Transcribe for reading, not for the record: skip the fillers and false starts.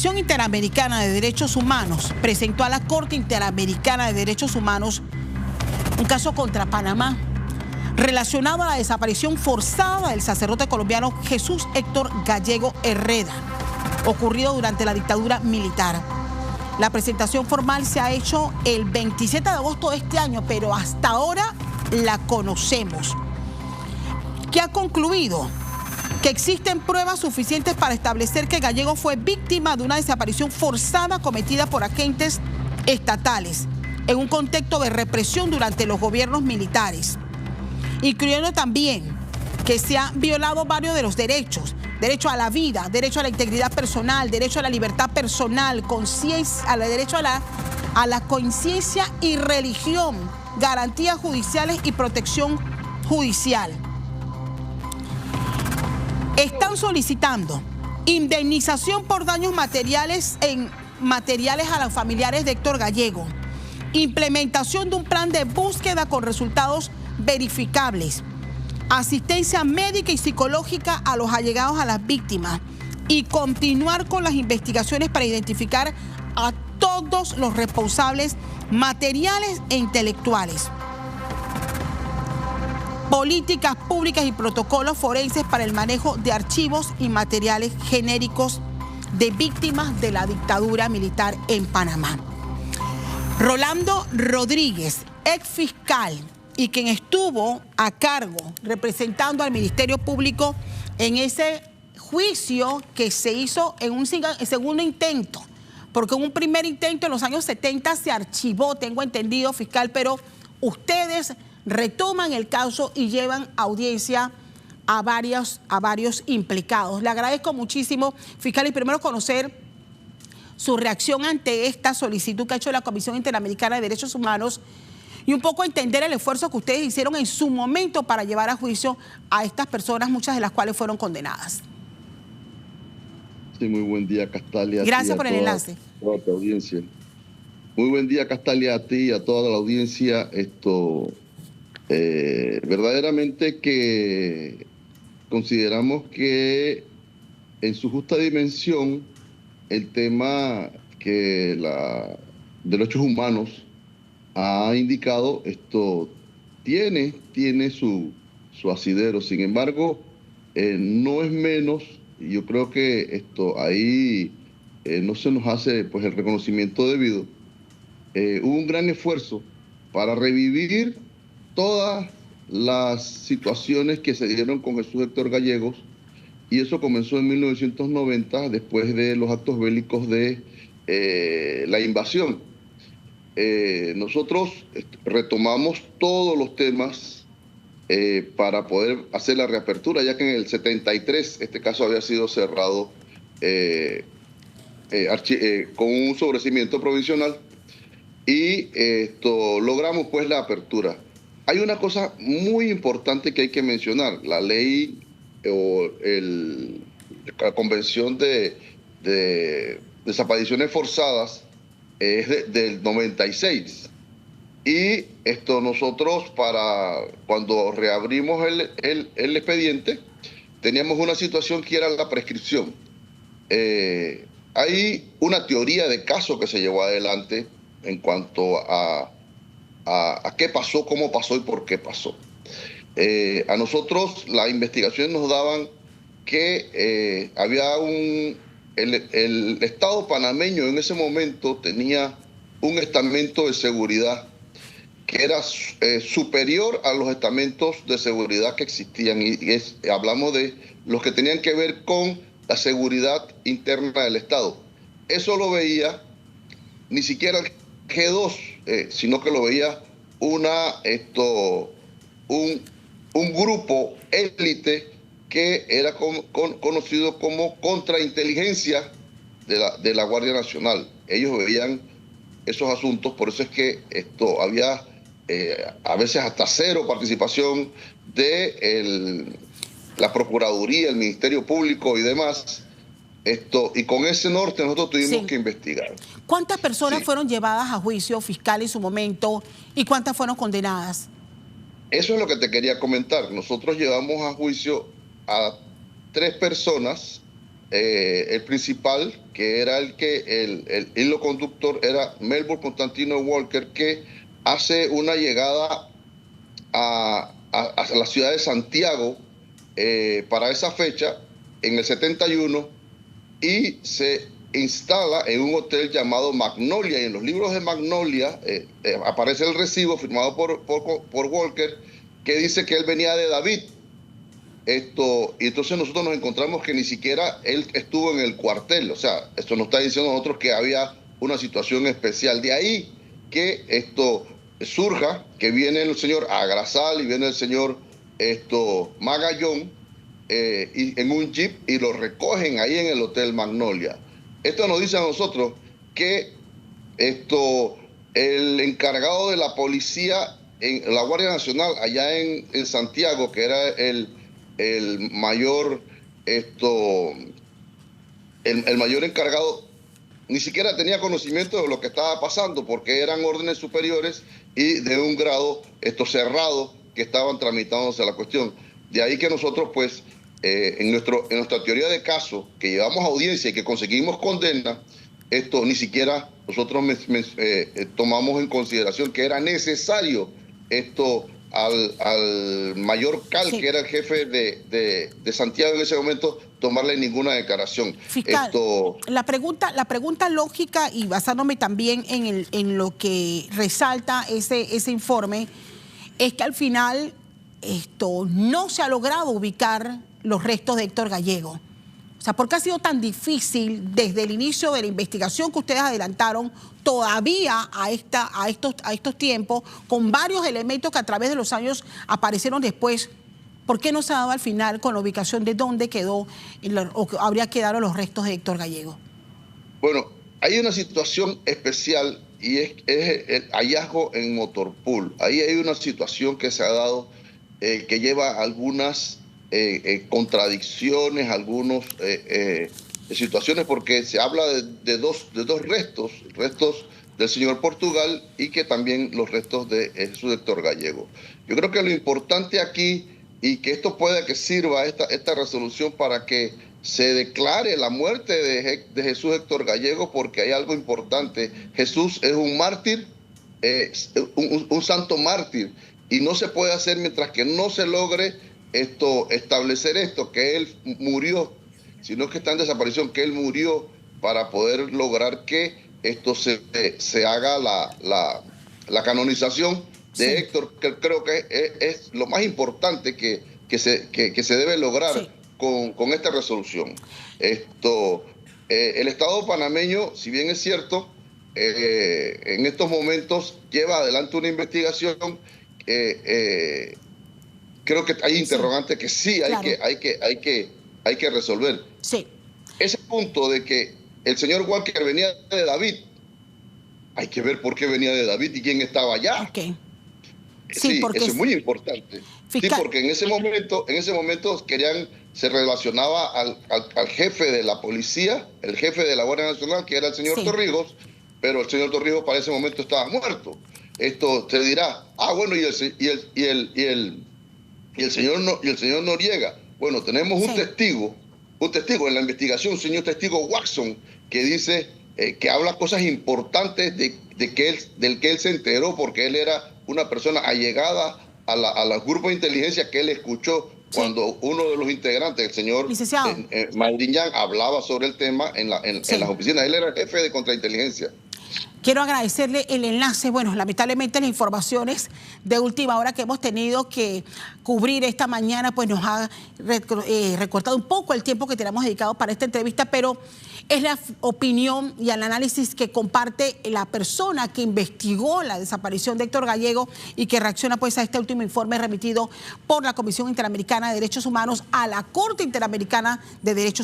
Comisión Interamericana de Derechos Humanos presentó a la Corte Interamericana de Derechos Humanos un caso contra Panamá relacionado a la desaparición forzada del sacerdote colombiano Jesús Héctor Gallego Herrera, ocurrido durante la dictadura militar. La presentación formal se ha hecho el 27 de agosto de este año, pero hasta ahora la conocemos. ¿Qué ha concluido? Que existen pruebas suficientes para establecer que Gallego fue víctima de una desaparición forzada cometida por agentes estatales en un contexto de represión durante los gobiernos militares, incluyendo también que se han violado varios de los derechos: derecho a la vida, derecho a la integridad personal, derecho a la libertad personal, derecho a la conciencia y religión, garantías judiciales y protección judicial. Están solicitando indemnización por daños materiales a los familiares de Héctor Gallego, implementación de un plan de búsqueda con resultados verificables, asistencia médica y psicológica a los allegados a las víctimas y continuar con las investigaciones para identificar a todos los responsables materiales e intelectuales. Políticas públicas y protocolos forenses para el manejo de archivos y materiales genéricos de víctimas de la dictadura militar en Panamá. Rolando Rodríguez, ex fiscal y quien estuvo a cargo representando al Ministerio Público en ese juicio que se hizo en un segundo intento, porque en un primer intento en los años 70 se archivó, tengo entendido, fiscal, pero ustedes retoman el caso y llevan audiencia a varios implicados. Le agradezco muchísimo, fiscal, y primero conocer su reacción ante esta solicitud que ha hecho la Comisión Interamericana de Derechos Humanos y un poco entender el esfuerzo que ustedes hicieron en su momento para llevar a juicio a estas personas, muchas de las cuales fueron condenadas. Sí, muy buen día, Castalia. Gracias por el enlace. Toda tu audiencia. Muy buen día, Castalia, a ti y a toda la audiencia. Verdaderamente que consideramos que en su justa dimensión el tema que de derechos humanos ha indicado, tiene su asidero. Sin embargo, no es menos, y yo creo que ahí no se nos hace pues el reconocimiento debido. Hubo un gran esfuerzo para revivir todas las situaciones que se dieron con Jesús Héctor Gallegos, y eso comenzó en 1990, después de los actos bélicos de la invasión. Nosotros retomamos todos los temas para poder hacer la reapertura, ya que en el 73 este caso había sido cerrado con un sobreseimiento provisional, y logramos pues la apertura. Hay una cosa muy importante que hay que mencionar: la ley o la Convención de Desapariciones Forzadas es del 96. Y nosotros, cuando reabrimos el expediente, teníamos una situación que era la prescripción. Hay una teoría de caso que se llevó adelante en cuanto a qué pasó, cómo pasó y por qué pasó. A nosotros la investigación nos daban que había el Estado panameño en ese momento tenía un estamento de seguridad que era superior a los estamentos de seguridad que existían, y hablamos de los que tenían que ver con la seguridad interna del Estado. Eso lo veía ni siquiera el G2, sino que lo veía un grupo élite que era conocido como contrainteligencia de la Guardia Nacional. Ellos veían esos asuntos, por eso es que había a veces hasta cero participación de la Procuraduría, el Ministerio Público y demás. Y con ese norte nosotros tuvimos que investigar. ¿Cuántas personas fueron llevadas a juicio, fiscal, en su momento, y cuántas fueron condenadas? Eso es lo que te quería comentar. Nosotros llevamos a juicio a 3 personas el principal, que era el hilo conductor, era Melville Constantino Walker, que hace una llegada a la ciudad de Santiago para esa fecha, en el 71, y se instala en un hotel llamado Magnolia, y en los libros de Magnolia aparece el recibo firmado por Walker, que dice que él venía de David. Y entonces nosotros nos encontramos que ni siquiera él estuvo en el cuartel. O sea, esto nos está diciendo a nosotros que había una situación especial. De ahí que esto surja, que viene el señor Agrasal y viene el señor Magallón y en un jeep, y lo recogen ahí en el Hotel Magnolia. Esto nos dice a nosotros que el encargado de la policía, en la Guardia Nacional allá en Santiago, que era el mayor el mayor encargado, ni siquiera tenía conocimiento de lo que estaba pasando, porque eran órdenes superiores y de un grado cerrado que estaban tramitándose la cuestión. De ahí que nosotros, pues, en nuestra teoría de caso, que llevamos a audiencia y que conseguimos condena, ni siquiera nosotros tomamos en consideración que era necesario al mayor Cal, sí, que era el jefe de Santiago en ese momento, tomarle ninguna declaración. Fiscal, la pregunta lógica, y basándome también en lo que resalta ese informe, es que al final no se ha logrado ubicar los restos de Héctor Gallego. O sea, ¿por qué ha sido tan difícil desde el inicio de la investigación que ustedes adelantaron todavía a estos tiempos, con varios elementos que a través de los años aparecieron después? ¿Por qué no se ha dado al final con la ubicación de dónde quedó o habría quedado los restos de Héctor Gallego? Bueno, hay una situación especial y es el hallazgo en Motorpool. Ahí hay una situación que se ha dado que lleva algunas contradicciones, algunas situaciones, porque se habla de dos restos del señor Portugal y que también los restos de Jesús Héctor Gallego. Yo creo que lo importante aquí, y que esto pueda que sirva esta resolución para que se declare la muerte de Jesús Héctor Gallego, porque hay algo importante. Jesús es un mártir, un santo mártir, y no se puede hacer mientras que no se logre establecer que él murió, sino que está en desaparición, que él murió, para poder lograr que se haga la canonización de, sí, Héctor, que creo que es lo más importante que se debe lograr, sí, con esta resolución. El Estado panameño, si bien es cierto, en estos momentos lleva adelante una investigación. Creo que hay interrogantes, sí, que sí hay que resolver. Sí. Ese punto de que el señor Walker venía de David, hay que ver por qué venía de David y quién estaba allá. Okay. Sí, porque eso es muy importante. Fiscal. Sí, porque en ese momento se relacionaba al jefe de la policía, el jefe de la Guardia Nacional, que era el señor, sí, Torrijos, pero el señor Torrijos para ese momento estaba muerto. Se dirá, bueno, y el señor Noriega. Bueno, tenemos un, sí, testigo en la investigación, un señor testigo Watson, que dice que habla cosas importantes del que él se enteró, porque él era una persona allegada a los grupos de inteligencia, que él escuchó, sí, cuando uno de los integrantes, el señor Magdiñán, hablaba sobre el tema en las oficinas. Él era el jefe de contrainteligencia. Quiero agradecerle el enlace. Bueno, lamentablemente las informaciones de última hora que hemos tenido que cubrir esta mañana, pues nos ha recortado un poco el tiempo que teníamos dedicado para esta entrevista, pero es la opinión y el análisis que comparte la persona que investigó la desaparición de Héctor Gallego y que reacciona pues a este último informe remitido por la Comisión Interamericana de Derechos Humanos a la Corte Interamericana de Derechos Humanos.